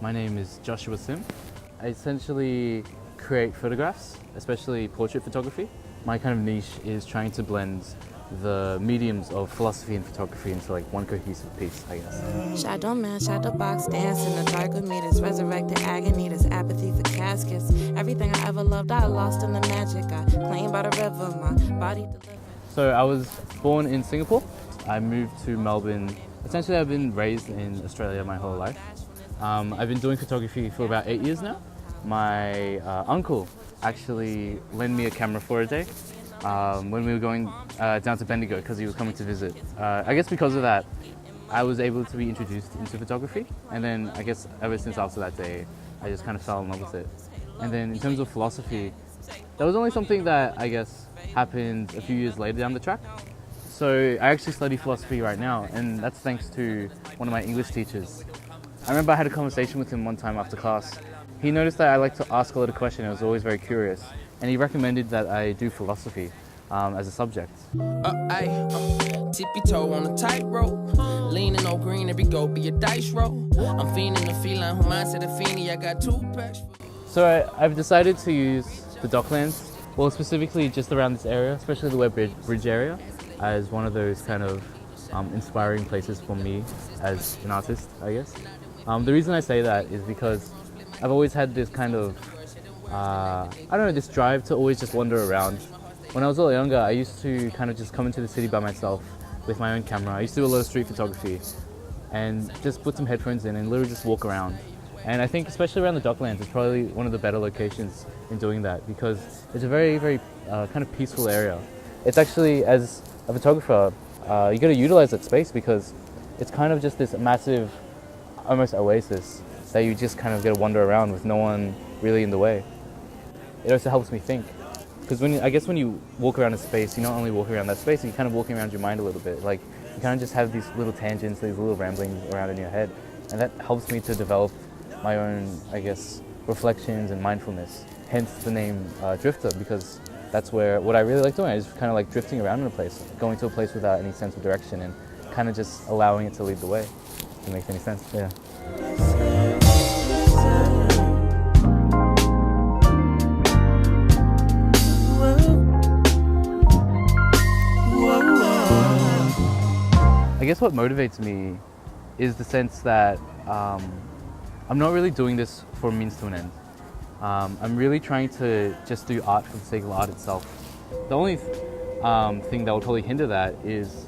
My name is Joshua Sim. I essentially create photographs, especially portrait photography. My kind of niche is trying to blend the mediums of philosophy and photography into like one cohesive piece, I guess. Shadow man, shadow box, dance in the dark with me. This resurrected agony, this apathy for caskets. Everything I ever loved, I lost in the magic. I claimed by the river, my body delivered. So I was born in Singapore. I moved to Melbourne. Essentially, I've been raised in Australia my whole life. I've been doing photography for about 8 years now. My uncle actually lent me a camera for a day when we were going down to Bendigo because he was coming to visit. I guess because of that, I was able to be introduced into photography, and then I guess ever since after that day, I just kind of fell in love with it. And then in terms of philosophy, that was only something that I guess happened a few years later down the track. So I actually study philosophy right now, and that's thanks to one of my English teachers. I remember I had a conversation with him one time after class. He noticed that I like to ask a lot of questions. I was always very curious, and he recommended that I do philosophy as a subject. Tippy toe on a tightrope, leaning on green, every go be a dice roll. I'm fiending the feline who mindset a fiendie. I got 2 packs. So I've decided to use the Docklands, well specifically just around this area, especially the Webb Bridge area, as one of those kind of inspiring places for me as an artist, I guess. The reason I say that is because I've always had this kind of, this drive to always just wander around. When I was a little younger, I used to kind of just come into the city by myself with my own camera. I used to do a lot of street photography and just put some headphones in and literally just walk around. And I think especially around the Docklands, it's probably one of the better locations in doing that because it's a very, very kind of peaceful area. It's actually, as a photographer, you got to utilize that space because it's kind of just this massive, almost oasis that you just kind of get to wander around with no one really in the way. It also helps me think. Because when you walk around a space, you not only walk around that space, you're kind of walking around your mind a little bit. Like, you kind of just have these little tangents, these little ramblings around in your head. And that helps me to develop my own, I guess, reflections and mindfulness. Hence the name Drifter, because that's what I really like doing. I just kind of like drifting around in a place, going to a place without any sense of direction and kind of just allowing it to lead the way. If it makes any sense, yeah. I guess what motivates me is the sense that I'm not really doing this for a means to an end. I'm really trying to just do art for the sake of art itself. The only thing that will probably hinder that is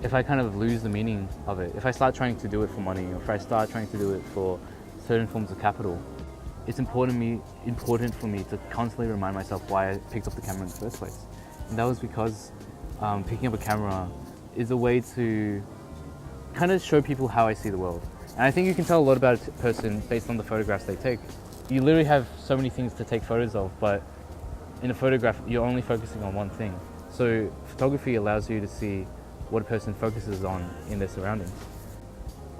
if I kind of lose the meaning of it. If I start trying to do it for money, or if I start trying to do it for certain forms of capital, it's important for me to constantly remind myself why I picked up the camera in the first place. And that was because picking up a camera is a way to kind of show people how I see the world. And I think you can tell a lot about a person based on the photographs they take. You literally have so many things to take photos of, but in a photograph, you're only focusing on one thing. So photography allows you to see what a person focuses on in their surroundings.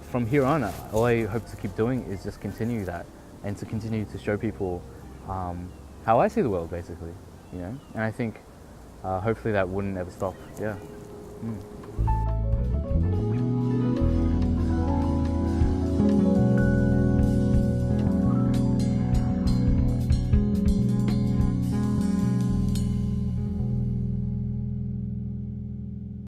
From here on, all I hope to keep doing is just continue that and to continue to show people how I see the world, basically, you know? And I think hopefully that wouldn't ever stop, yeah.